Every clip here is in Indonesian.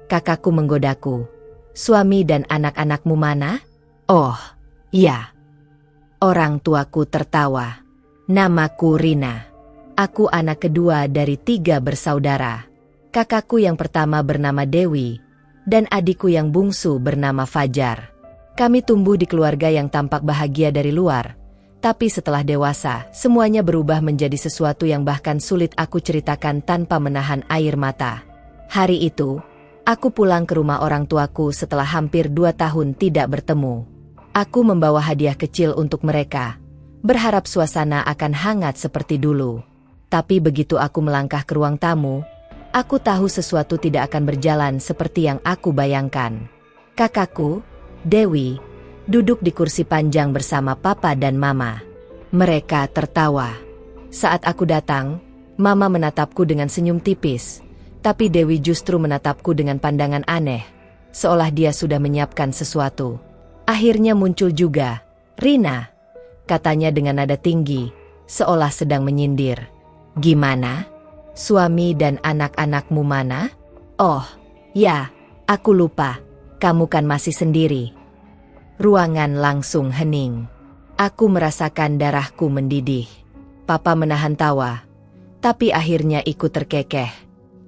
Kakakku menggodaku. Suami dan anak-anakmu mana? Oh, iya. Orang tuaku tertawa. Namaku Rina. Aku anak kedua dari 3 bersaudara. Kakakku yang pertama bernama Dewi, dan adikku yang bungsu bernama Fajar. Kami tumbuh di keluarga yang tampak bahagia dari luar, tapi setelah dewasa, semuanya berubah menjadi sesuatu yang bahkan sulit aku ceritakan tanpa menahan air mata. Hari itu, aku pulang ke rumah orang tuaku setelah hampir 2 tahun tidak bertemu. Aku membawa hadiah kecil untuk mereka, berharap suasana akan hangat seperti dulu. Tapi begitu aku melangkah ke ruang tamu, aku tahu sesuatu tidak akan berjalan seperti yang aku bayangkan. Kakakku, Dewi, duduk di kursi panjang bersama papa dan mama. Mereka tertawa. Saat aku datang, mama menatapku dengan senyum tipis, tapi Dewi justru menatapku dengan pandangan aneh, seolah dia sudah menyiapkan sesuatu. Akhirnya muncul juga, Rina, katanya dengan nada tinggi, seolah sedang menyindir. Gimana? Suami dan anak-anakmu mana? Oh, ya, aku lupa, kamu kan masih sendiri. Ruangan langsung hening. Aku merasakan darahku mendidih. Papa menahan tawa, tapi akhirnya ikut terkekeh.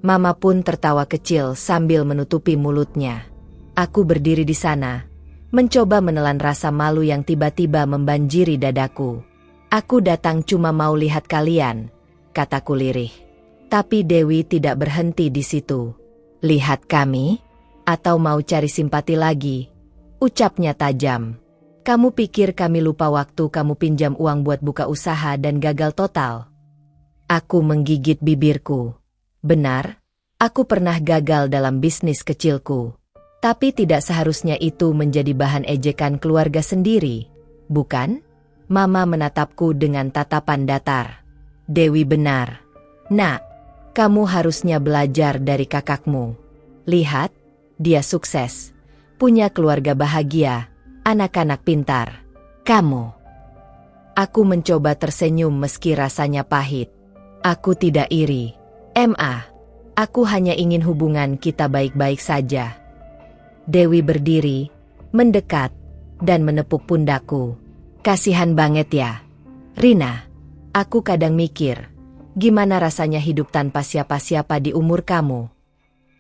Mama pun tertawa kecil sambil menutupi mulutnya. Aku berdiri di sana, mencoba menelan rasa malu yang tiba-tiba membanjiri dadaku. Aku datang cuma mau lihat kalian, kataku lirih. Tapi Dewi tidak berhenti di situ. Lihat kami? Atau mau cari simpati lagi? Ucapnya tajam. Kamu pikir kami lupa waktu kamu pinjam uang buat buka usaha dan gagal total? Aku menggigit bibirku. Benar, aku pernah gagal dalam bisnis kecilku. Tapi tidak seharusnya itu menjadi bahan ejekan keluarga sendiri, bukan? Mama menatapku dengan tatapan datar. Dewi benar. Nak, kamu harusnya belajar dari kakakmu. Lihat, dia sukses, punya keluarga bahagia, anak-anak pintar. Kamu. Aku mencoba tersenyum meski rasanya pahit. Aku tidak iri. Aku hanya ingin hubungan kita baik-baik saja. Dewi berdiri, mendekat, dan menepuk pundakku. Kasihan banget ya, Rina. Aku kadang mikir, gimana rasanya hidup tanpa siapa-siapa di umur kamu?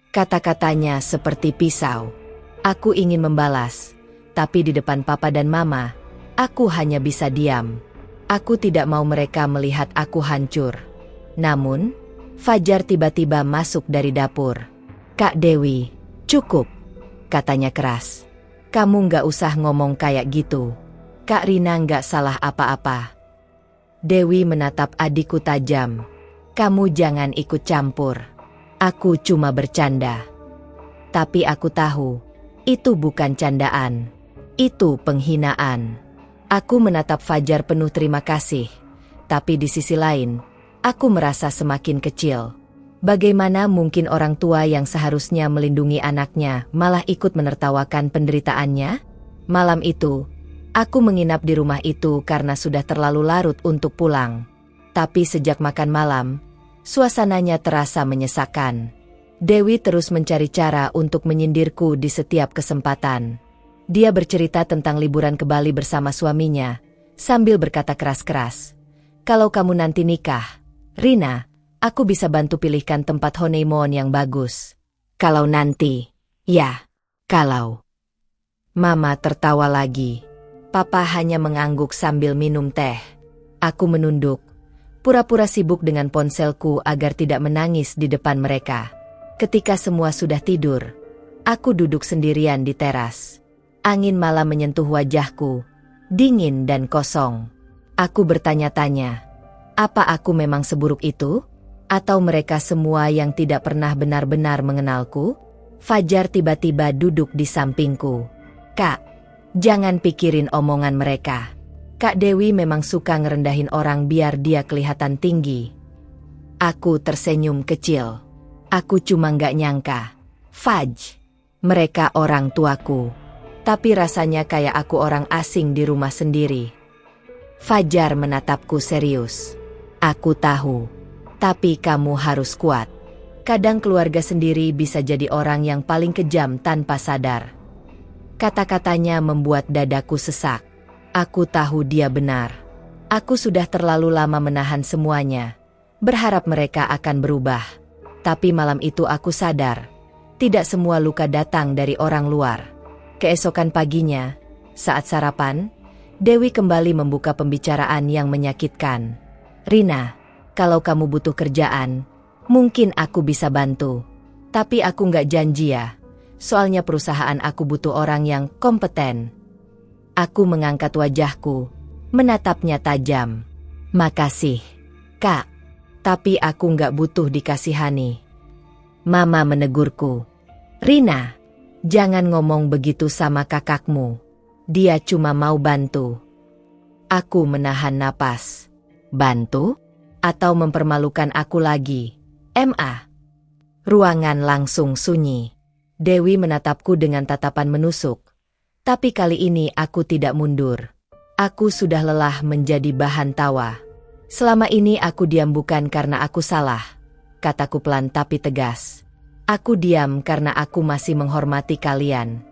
Kata-katanya seperti pisau. Aku ingin membalas, tapi di depan papa dan mama, aku hanya bisa diam. Aku tidak mau mereka melihat aku hancur. Namun, Fajar tiba-tiba masuk dari dapur. Kak Dewi, cukup, katanya keras. Kamu nggak usah ngomong kayak gitu. Kak Rina nggak salah apa-apa. Dewi menatap adikku tajam. Kamu jangan ikut campur. Aku cuma bercanda. Tapi aku tahu, itu bukan candaan. Itu penghinaan. Aku menatap Fajar penuh terima kasih. Tapi di sisi lain, aku merasa semakin kecil. Bagaimana mungkin orang tua yang seharusnya melindungi anaknya malah ikut menertawakan penderitaannya? Malam itu, aku menginap di rumah itu karena sudah terlalu larut untuk pulang. Tapi sejak makan malam, suasananya terasa menyesakan. Dewi terus mencari cara untuk menyindirku di setiap kesempatan. Dia bercerita tentang liburan ke Bali bersama suaminya, sambil berkata keras-keras, "Kalau kamu nanti nikah, Rina, aku bisa bantu pilihkan tempat honeymoon yang bagus." Kalau nanti, ya, kalau. Mama tertawa lagi. Papa hanya mengangguk sambil minum teh. Aku menunduk, pura-pura sibuk dengan ponselku agar tidak menangis di depan mereka. Ketika semua sudah tidur, aku duduk sendirian di teras. Angin malam menyentuh wajahku, dingin dan kosong. Aku bertanya-tanya, apa aku memang seburuk itu? Atau mereka semua yang tidak pernah benar-benar mengenalku? Fajar tiba-tiba duduk di sampingku. Kak, jangan pikirin omongan mereka. Kak Dewi memang suka ngerendahin orang biar dia kelihatan tinggi. Aku tersenyum kecil. Aku cuma nggak nyangka. Faj, mereka orang tuaku. Tapi rasanya kayak aku orang asing di rumah sendiri. Fajar menatapku serius. Aku tahu, tapi kamu harus kuat. Kadang keluarga sendiri bisa jadi orang yang paling kejam tanpa sadar. Kata-katanya membuat dadaku sesak. Aku tahu dia benar. Aku sudah terlalu lama menahan semuanya, berharap mereka akan berubah. Tapi malam itu aku sadar, tidak semua luka datang dari orang luar. Keesokan paginya, saat sarapan, Dewi kembali membuka pembicaraan yang menyakitkan. "Rina, kalau kamu butuh kerjaan, mungkin aku bisa bantu. Tapi aku nggak janji ya, soalnya perusahaan aku butuh orang yang kompeten." Aku mengangkat wajahku, menatapnya tajam. "Makasih, Kak. Tapi aku nggak butuh dikasihani." Mama menegurku. "Rina, jangan ngomong begitu sama kakakmu. Dia cuma mau bantu." Aku menahan napas. Bantu? Atau mempermalukan aku lagi? Ma. Ruangan langsung sunyi. Dewi menatapku dengan tatapan menusuk. Tapi kali ini aku tidak mundur. Aku sudah lelah menjadi bahan tawa. "Selama ini aku diam bukan karena aku salah," kataku pelan tapi tegas. "Aku diam karena aku masih menghormati kalian."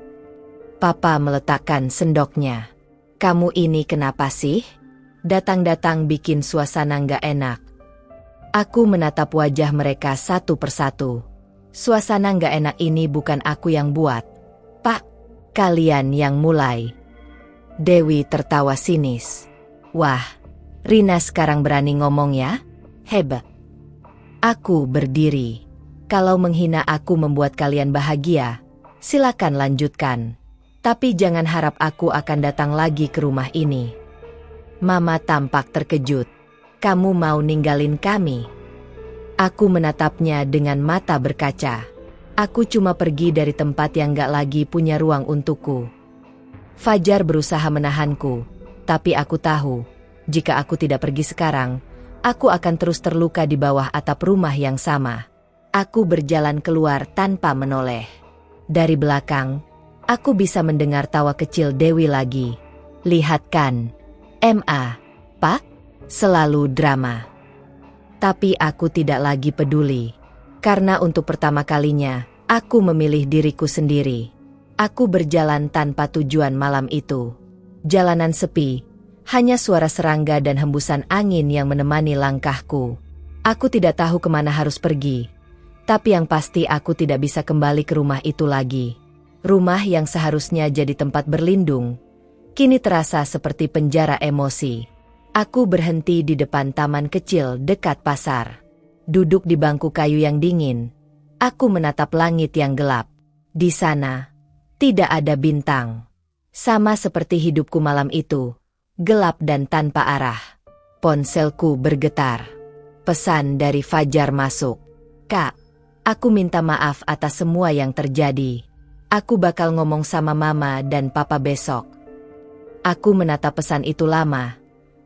Papa meletakkan sendoknya. "Kamu ini kenapa sih? Datang-datang bikin suasana nggak enak." Aku menatap wajah mereka satu persatu. Suasana nggak enak ini bukan aku yang buat. "Pak, kalian yang mulai." Dewi tertawa sinis. "Wah, Rina sekarang berani ngomong ya? Hebat." Aku berdiri. "Kalau menghina aku membuat kalian bahagia, silakan lanjutkan. Tapi jangan harap aku akan datang lagi ke rumah ini." Mama tampak terkejut. "Kamu mau ninggalin kami?" Aku menatapnya dengan mata berkaca. Aku cuma pergi dari tempat yang gak lagi punya ruang untukku. Fajar berusaha menahanku, tapi aku tahu, jika aku tidak pergi sekarang, aku akan terus terluka di bawah atap rumah yang sama. Aku berjalan keluar tanpa menoleh. Dari belakang, aku bisa mendengar tawa kecil Dewi lagi. "Lihat kan, Ma, Pak, selalu drama." Tapi aku tidak lagi peduli. Karena untuk pertama kalinya, aku memilih diriku sendiri. Aku berjalan tanpa tujuan malam itu. Jalanan sepi, hanya suara serangga dan hembusan angin yang menemani langkahku. Aku tidak tahu kemana harus pergi. Tapi yang pasti aku tidak bisa kembali ke rumah itu lagi. Rumah yang seharusnya jadi tempat berlindung, kini terasa seperti penjara emosi. Aku berhenti di depan taman kecil dekat pasar. Duduk di bangku kayu yang dingin, aku menatap langit yang gelap. Di sana, tidak ada bintang. Sama seperti hidupku malam itu, gelap dan tanpa arah. Ponselku bergetar. Pesan dari Fajar masuk. "Kak, aku minta maaf atas semua yang terjadi. Aku bakal ngomong sama Mama dan Papa besok." Aku menatap pesan itu lama,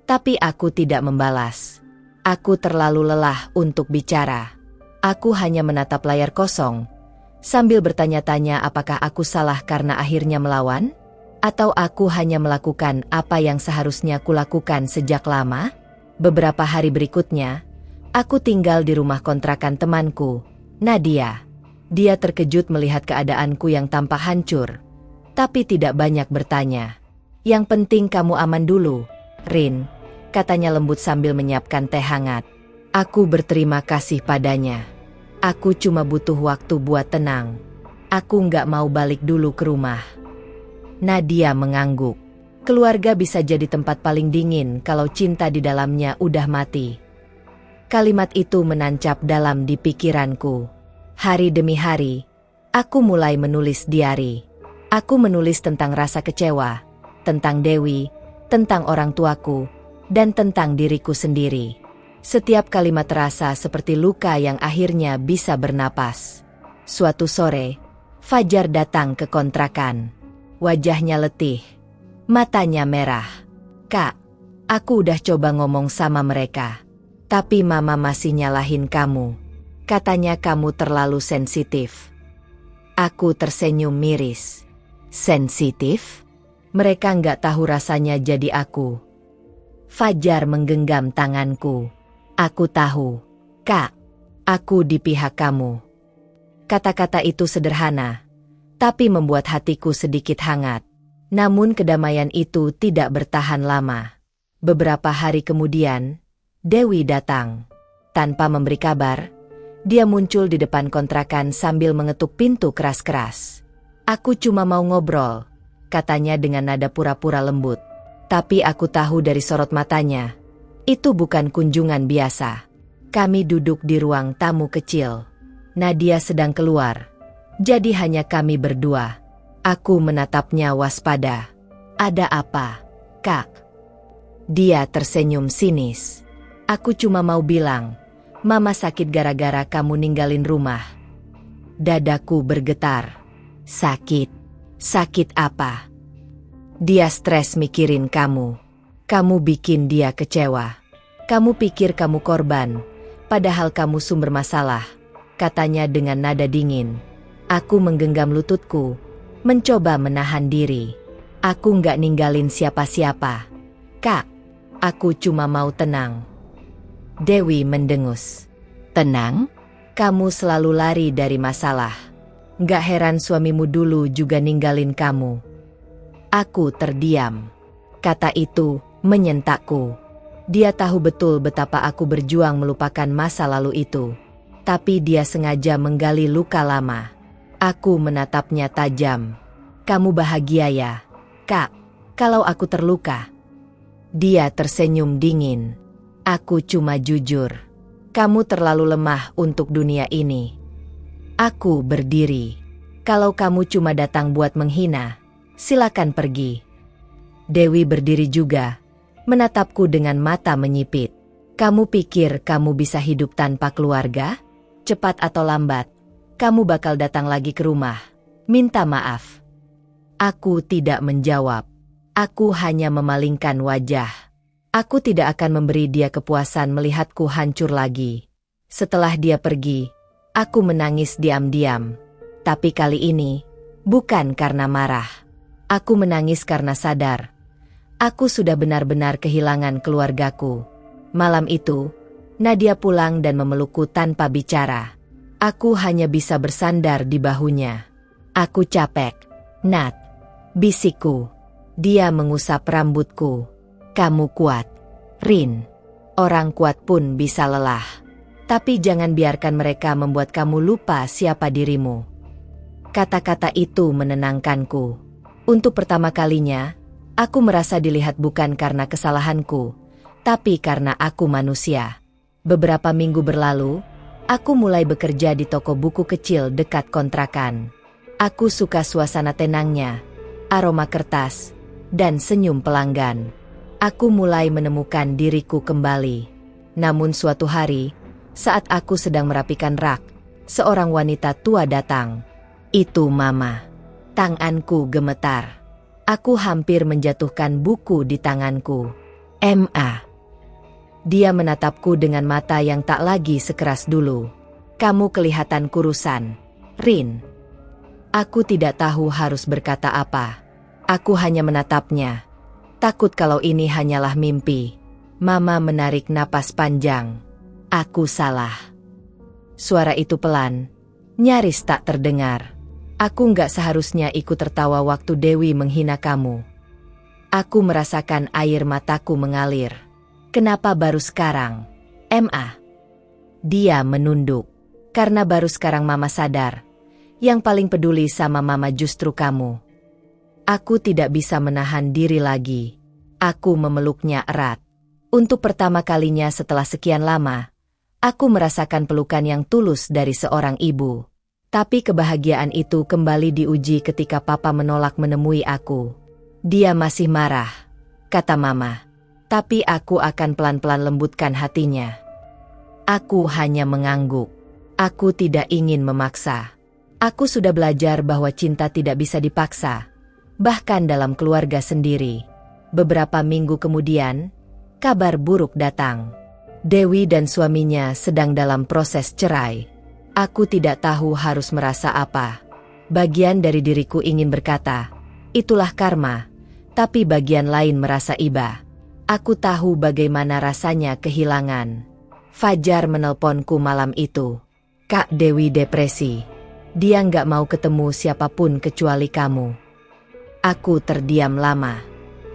tapi aku tidak membalas. Aku terlalu lelah untuk bicara. Aku hanya menatap layar kosong, sambil bertanya-tanya apakah aku salah karena akhirnya melawan? Atau aku hanya melakukan apa yang seharusnya kulakukan sejak lama? Beberapa hari berikutnya, aku tinggal di rumah kontrakan temanku, Nadia. Dia terkejut melihat keadaanku yang tampak hancur, tapi tidak banyak bertanya. "Yang penting kamu aman dulu, Rin," katanya lembut sambil menyiapkan teh hangat. Aku berterima kasih padanya. Aku cuma butuh waktu buat tenang. Aku nggak mau balik dulu ke rumah. Nadia mengangguk. Keluarga bisa jadi tempat paling dingin kalau cinta di dalamnya udah mati. Kalimat itu menancap dalam di pikiranku. Hari demi hari, aku mulai menulis diari. Aku menulis tentang rasa kecewa, tentang Dewi, tentang orang tuaku, dan tentang diriku sendiri. Setiap kalimat terasa seperti luka yang akhirnya bisa bernapas. Suatu sore, Fajar datang ke kontrakan. Wajahnya letih, matanya merah. "Kak, aku udah coba ngomong sama mereka, tapi Mama masih nyalahin kamu. Katanya kamu terlalu sensitif." Aku tersenyum miris. Sensitif? Mereka nggak tahu rasanya jadi aku. Fajar menggenggam tanganku. "Aku tahu, Kak. Aku di pihak kamu. Kata-kata itu sederhana, tapi membuat hatiku sedikit hangat. Namun kedamaian itu tidak bertahan lama. Beberapa hari kemudian, Dewi datang. Tanpa memberi kabar, dia muncul di depan kontrakan sambil mengetuk pintu keras-keras. Aku cuma mau ngobrol, katanya dengan nada pura-pura lembut. Tapi aku tahu dari sorot matanya, itu bukan kunjungan biasa. Kami duduk di ruang tamu kecil. Nadia sedang keluar, jadi hanya kami berdua. Aku menatapnya waspada. Ada apa, Kak? Dia tersenyum sinis. Aku cuma mau bilang, Mama sakit gara-gara kamu ninggalin rumah. Dadaku bergetar. Sakit? Sakit apa? Dia stres mikirin kamu. Kamu bikin dia kecewa. Kamu pikir kamu korban, padahal kamu sumber masalah, katanya dengan nada dingin. Aku menggenggam lututku, mencoba menahan diri. Aku nggak ninggalin siapa-siapa. Kak, aku cuma mau tenang. Dewi mendengus. Tenang? Kamu selalu lari dari masalah. Nggak heran suamimu dulu juga ninggalin kamu. Aku terdiam. Kata itu menyentakku. Dia tahu betul betapa aku berjuang melupakan masa lalu itu. Tapi dia sengaja menggali luka lama. Aku menatapnya tajam. Kamu bahagia ya, Kak, kalau aku terluka? Dia tersenyum dingin. Aku cuma jujur. Kamu terlalu lemah untuk dunia ini. Aku berdiri. Kalau kamu cuma datang buat menghina, silakan pergi. Dewi berdiri juga, menatapku dengan mata menyipit. Kamu pikir kamu bisa hidup tanpa keluarga? Cepat atau lambat, kamu bakal datang lagi ke rumah, minta maaf. Aku tidak menjawab. Aku hanya memalingkan wajah. Aku tidak akan memberi dia kepuasan melihatku hancur lagi. Setelah dia pergi, aku menangis diam-diam. Tapi kali ini, bukan karena marah. Aku menangis karena sadar. Aku sudah benar-benar kehilangan keluargaku. Malam itu, Nadia pulang dan memelukku tanpa bicara. Aku hanya bisa bersandar di bahunya. Aku capek, Nat, bisikku. Dia mengusap rambutku. Kamu kuat, Rin. Orang kuat pun bisa lelah. Tapi jangan biarkan mereka membuat kamu lupa siapa dirimu. Kata-kata itu menenangkanku. Untuk pertama kalinya, aku merasa dilihat bukan karena kesalahanku, tapi karena aku manusia. Beberapa minggu berlalu, aku mulai bekerja di toko buku kecil dekat kontrakan. Aku suka suasana tenangnya, aroma kertas, dan senyum pelanggan. Aku mulai menemukan diriku kembali. Namun suatu hari, saat aku sedang merapikan rak, seorang wanita tua datang. Itu Mama. Tanganku gemetar. Aku hampir menjatuhkan buku di tanganku. Ma. Dia menatapku dengan mata yang tak lagi sekeras dulu. Kamu kelihatan kurusan, Rin. Aku tidak tahu harus berkata apa. Aku hanya menatapnya. Takut kalau ini hanyalah mimpi. Mama menarik napas panjang. Aku salah. Suara itu pelan, nyaris tak terdengar. Aku nggak seharusnya ikut tertawa waktu Dewi menghina kamu. Aku merasakan air mataku mengalir. Kenapa baru sekarang, Ma? Dia menunduk. Karena baru sekarang Mama sadar. Yang paling peduli sama Mama justru kamu. Aku tidak bisa menahan diri lagi. Aku memeluknya erat. Untuk pertama kalinya setelah sekian lama, aku merasakan pelukan yang tulus dari seorang ibu. Tapi kebahagiaan itu kembali diuji ketika Papa menolak menemui aku. Dia masih marah, kata Mama. Tapi aku akan pelan-pelan lembutkan hatinya. Aku hanya mengangguk. Aku tidak ingin memaksa. Aku sudah belajar bahwa cinta tidak bisa dipaksa, bahkan dalam keluarga sendiri. Beberapa minggu kemudian, kabar buruk datang. Dewi dan suaminya sedang dalam proses cerai. Aku tidak tahu harus merasa apa. Bagian dari diriku ingin berkata, itulah karma, tapi bagian lain merasa iba. Aku tahu bagaimana rasanya kehilangan Fajar menelponku malam itu. Kak Dewi depresi. Dia nggak mau ketemu siapapun kecuali kamu. Aku terdiam lama.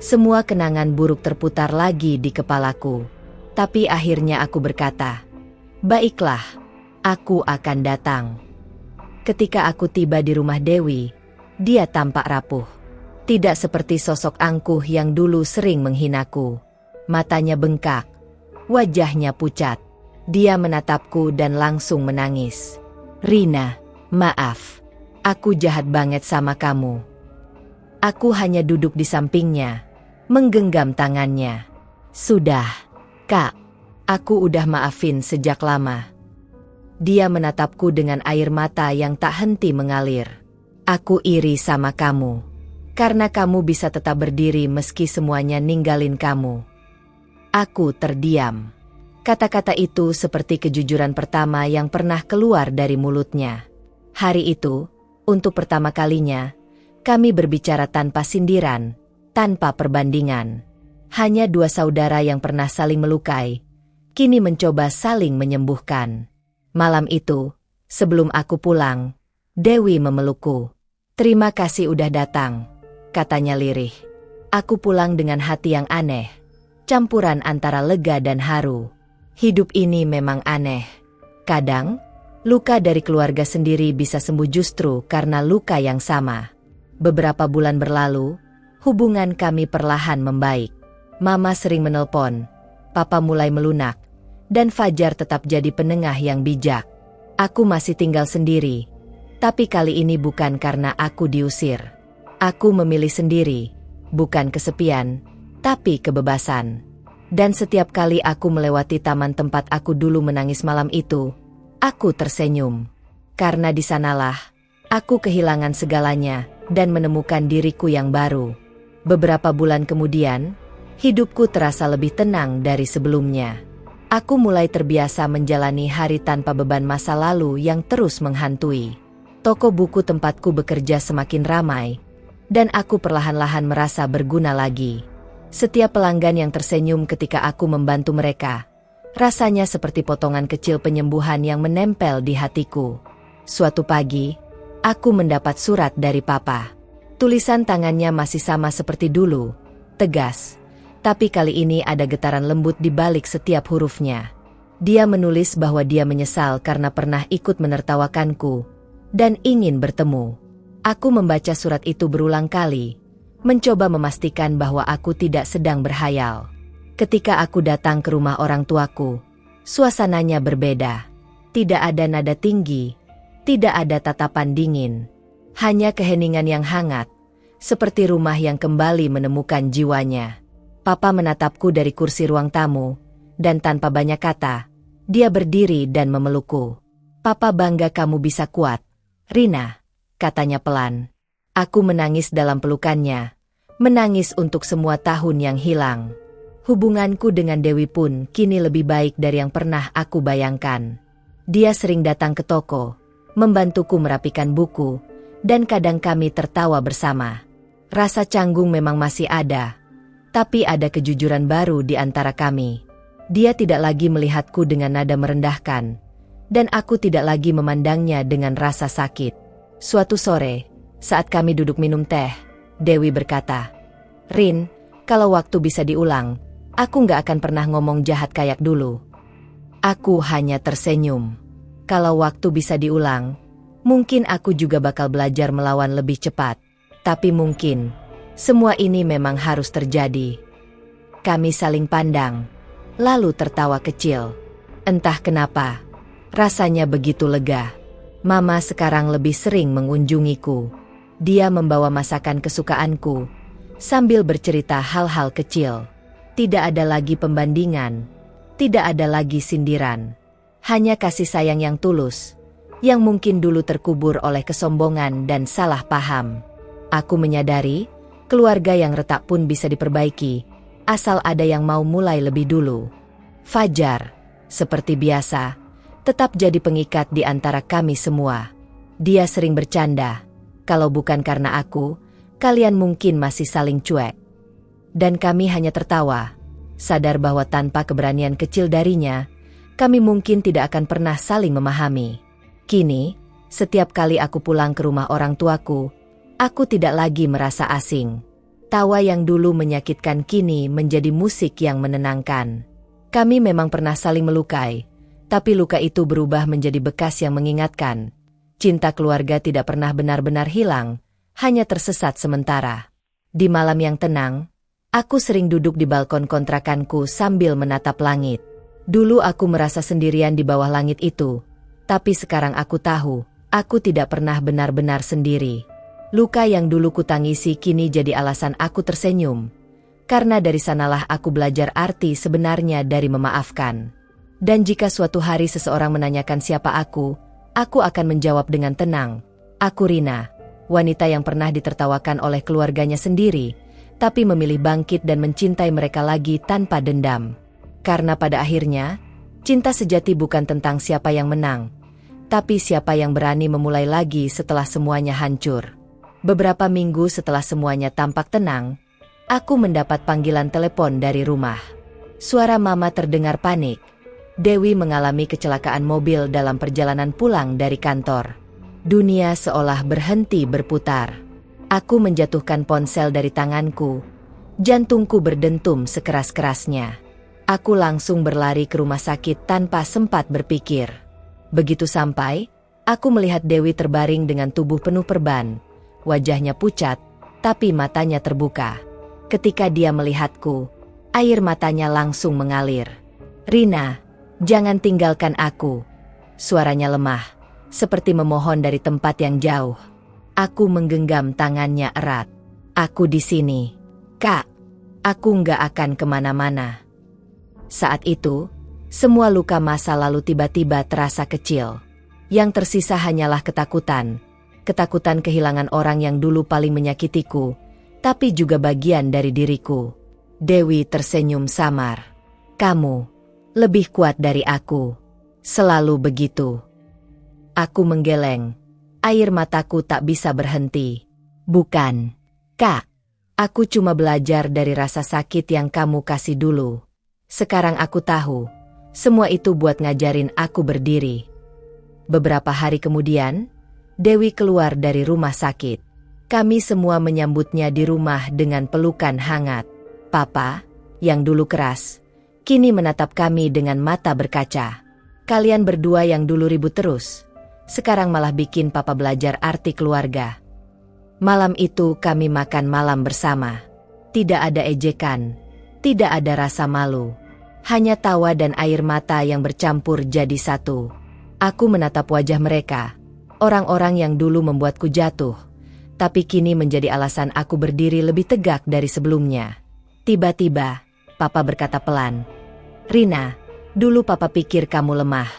Semua kenangan buruk terputar lagi di kepalaku. Tapi akhirnya aku berkata, baiklah, aku akan datang. Ketika aku tiba di rumah Dewi, dia tampak rapuh. Tidak seperti sosok angkuh yang dulu sering menghinaku. Matanya bengkak, wajahnya pucat. Dia menatapku dan langsung menangis. Rina, maaf. Aku jahat banget sama kamu. Aku hanya duduk di sampingnya, menggenggam tangannya. Sudah, Kak. Aku udah maafin sejak lama. Dia menatapku dengan air mata yang tak henti mengalir. Aku iri sama kamu. Karena kamu bisa tetap berdiri meski semuanya ninggalin kamu. Aku terdiam. Kata-kata itu seperti kejujuran pertama yang pernah keluar dari mulutnya. Hari itu, untuk pertama kalinya, kami berbicara tanpa sindiran, tanpa perbandingan. Hanya dua saudara yang pernah saling melukai, kini mencoba saling menyembuhkan. Malam itu, sebelum aku pulang, Dewi memelukku. Terima kasih udah datang, katanya lirih. Aku pulang dengan hati yang aneh, campuran antara lega dan haru. Hidup ini memang aneh. Kadang, luka dari keluarga sendiri bisa sembuh justru karena luka yang sama. Beberapa bulan berlalu, hubungan kami perlahan membaik. Mama sering menelpon, Papa mulai melunak, dan Fajar tetap jadi penengah yang bijak. Aku masih tinggal sendiri, tapi kali ini bukan karena aku diusir. Aku memilih sendiri, bukan kesepian, tapi kebebasan. Dan setiap kali aku melewati taman tempat aku dulu menangis malam itu, aku tersenyum. Karena di sanalah, aku kehilangan segalanya dan menemukan diriku yang baru. Beberapa bulan kemudian, hidupku terasa lebih tenang dari sebelumnya. Aku mulai terbiasa menjalani hari tanpa beban masa lalu yang terus menghantui. Toko buku tempatku bekerja semakin ramai, dan aku perlahan-lahan merasa berguna lagi. Setiap pelanggan yang tersenyum ketika aku membantu mereka, rasanya seperti potongan kecil penyembuhan yang menempel di hatiku. Suatu pagi, aku mendapat surat dari Papa. Tulisan tangannya masih sama seperti dulu, tegas. Tapi kali ini ada getaran lembut di balik setiap hurufnya. Dia menulis bahwa dia menyesal karena pernah ikut menertawakanku dan ingin bertemu. Aku membaca surat itu berulang kali, mencoba memastikan bahwa aku tidak sedang berhayal. Ketika aku datang ke rumah orang tuaku, suasananya berbeda. Tidak ada nada tinggi, tidak ada tatapan dingin. Hanya keheningan yang hangat, seperti rumah yang kembali menemukan jiwanya. Papa menatapku dari kursi ruang tamu, dan tanpa banyak kata, dia berdiri dan memelukku. Papa bangga kamu bisa kuat, Rina, katanya pelan. Aku menangis dalam pelukannya, menangis untuk semua tahun yang hilang. Hubunganku dengan Dewi pun kini lebih baik dari yang pernah aku bayangkan. Dia sering datang ke toko, membantuku merapikan buku, dan kadang kami tertawa bersama. Rasa canggung memang masih ada, tapi ada kejujuran baru di antara kami. Dia tidak lagi melihatku dengan nada merendahkan, dan aku tidak lagi memandangnya dengan rasa sakit. Suatu sore, saat kami duduk minum teh, Dewi berkata, Rin, kalau waktu bisa diulang, aku nggak akan pernah ngomong jahat kayak dulu. Aku hanya tersenyum. Kalau waktu bisa diulang, mungkin aku juga bakal belajar melawan lebih cepat. Tapi mungkin, semua ini memang harus terjadi. Kami saling pandang, lalu tertawa kecil. Entah kenapa, rasanya begitu lega. Mama sekarang lebih sering mengunjungiku. Dia membawa masakan kesukaanku, sambil bercerita hal-hal kecil. Tidak ada lagi pembandingan, tidak ada lagi sindiran. Hanya kasih sayang yang tulus, yang mungkin dulu terkubur oleh kesombongan dan salah paham. Aku menyadari, keluarga yang retak pun bisa diperbaiki, asal ada yang mau mulai lebih dulu. Fajar, seperti biasa, tetap jadi pengikat di antara kami semua. Dia sering bercanda, kalau bukan karena aku, kalian mungkin masih saling cuek. Dan kami hanya tertawa, sadar bahwa tanpa keberanian kecil darinya, kami mungkin tidak akan pernah saling memahami. Kini, setiap kali aku pulang ke rumah orang tuaku, aku tidak lagi merasa asing. Tawa yang dulu menyakitkan kini menjadi musik yang menenangkan. Kami memang pernah saling melukai, tapi luka itu berubah menjadi bekas yang mengingatkan. Cinta keluarga tidak pernah benar-benar hilang, hanya tersesat sementara. Di malam yang tenang, aku sering duduk di balkon kontrakanku sambil menatap langit. Dulu aku merasa sendirian di bawah langit itu, tapi sekarang aku tahu, aku tidak pernah benar-benar sendiri. Luka yang dulu kutangisi kini jadi alasan aku tersenyum. Karena dari sanalah aku belajar arti sebenarnya dari memaafkan. Dan jika suatu hari seseorang menanyakan siapa aku akan menjawab dengan tenang. Aku Rina, wanita yang pernah ditertawakan oleh keluarganya sendiri, tapi memilih bangkit dan mencintai mereka lagi tanpa dendam. Karena pada akhirnya, cinta sejati bukan tentang siapa yang menang, tapi siapa yang berani memulai lagi setelah semuanya hancur. Beberapa minggu setelah semuanya tampak tenang, aku mendapat panggilan telepon dari rumah. Suara mama terdengar panik. Dewi mengalami kecelakaan mobil dalam perjalanan pulang dari kantor. Dunia seolah berhenti berputar. Aku menjatuhkan ponsel dari tanganku. Jantungku berdentum sekeras-kerasnya. Aku langsung berlari ke rumah sakit tanpa sempat berpikir. Begitu sampai, aku melihat Dewi terbaring dengan tubuh penuh perban. Wajahnya pucat, tapi matanya terbuka. Ketika dia melihatku, air matanya langsung mengalir. "Rina, jangan tinggalkan aku." Suaranya lemah, seperti memohon dari tempat yang jauh. Aku menggenggam tangannya erat. "Aku di sini, Kak. Aku nggak akan kemana-mana." Saat itu, semua luka masa lalu tiba-tiba terasa kecil. Yang tersisa hanyalah ketakutan. Ketakutan kehilangan orang yang dulu paling menyakitiku, tapi juga bagian dari diriku. Dewi tersenyum samar. "Kamu lebih kuat dari aku. Selalu begitu." Aku menggeleng. Air mataku tak bisa berhenti. "Bukan, Kak. Aku cuma belajar dari rasa sakit yang kamu kasih dulu. Sekarang aku tahu, semua itu buat ngajarin aku berdiri." Beberapa hari kemudian, Dewi keluar dari rumah sakit. Kami semua menyambutnya di rumah dengan pelukan hangat. Papa, yang dulu keras, kini menatap kami dengan mata berkaca. Kalian berdua yang dulu ribut terus, sekarang malah bikin Papa belajar arti keluarga. Malam itu kami makan malam bersama. Tidak ada ejekan, tidak ada rasa malu. Hanya tawa dan air mata yang bercampur jadi satu. Aku menatap wajah mereka, orang-orang yang dulu membuatku jatuh, tapi kini menjadi alasan aku berdiri lebih tegak dari sebelumnya. Tiba-tiba, Papa berkata pelan, "Rina, dulu Papa pikir kamu lemah,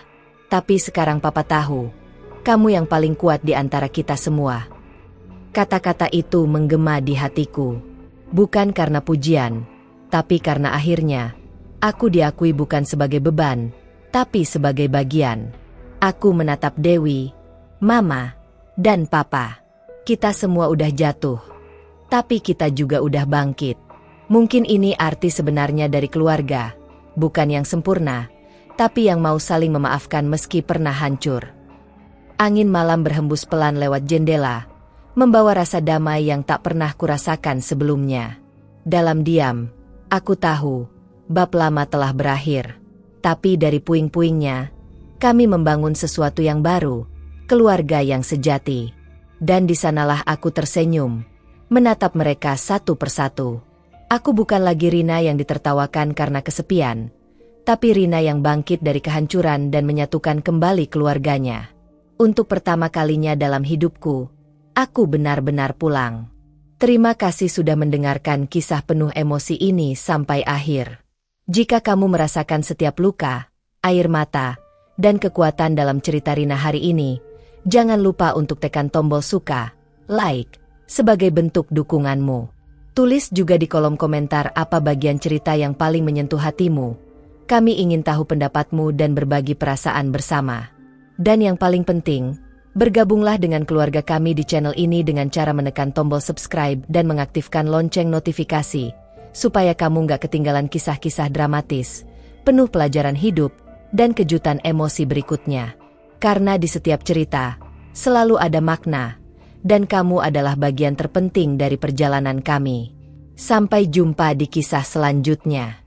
tapi sekarang Papa tahu, kamu yang paling kuat di antara kita semua." Kata-kata itu menggema di hatiku, bukan karena pujian, tapi karena akhirnya aku diakui bukan sebagai beban, tapi sebagai bagian. Aku menatap Dewi, Mama, dan Papa. Kita semua udah jatuh, tapi kita juga udah bangkit. Mungkin ini arti sebenarnya dari keluarga, bukan yang sempurna, tapi yang mau saling memaafkan meski pernah hancur. Angin malam berhembus pelan lewat jendela, membawa rasa damai yang tak pernah kurasakan sebelumnya. Dalam diam, aku tahu, bab lama telah berakhir. Tapi dari puing-puingnya, kami membangun sesuatu yang baru, keluarga yang sejati. Dan di sanalah aku tersenyum, menatap mereka satu persatu. Aku bukan lagi Rina yang ditertawakan karena kesepian, tapi Rina yang bangkit dari kehancuran dan menyatukan kembali keluarganya. Untuk pertama kalinya dalam hidupku, aku benar-benar pulang. Terima kasih sudah mendengarkan kisah penuh emosi ini sampai akhir. Jika kamu merasakan setiap luka, air mata, dan kekuatan dalam cerita Rina hari ini, jangan lupa untuk tekan tombol suka, like, sebagai bentuk dukunganmu. Tulis juga di kolom komentar apa bagian cerita yang paling menyentuh hatimu. Kami ingin tahu pendapatmu dan berbagi perasaan bersama. Dan yang paling penting, bergabunglah dengan keluarga kami di channel ini dengan cara menekan tombol subscribe dan mengaktifkan lonceng notifikasi, supaya kamu nggak ketinggalan kisah-kisah dramatis, penuh pelajaran hidup, dan kejutan emosi berikutnya. Karena di setiap cerita, selalu ada makna, dan kamu adalah bagian terpenting dari perjalanan kami. Sampai jumpa di kisah selanjutnya.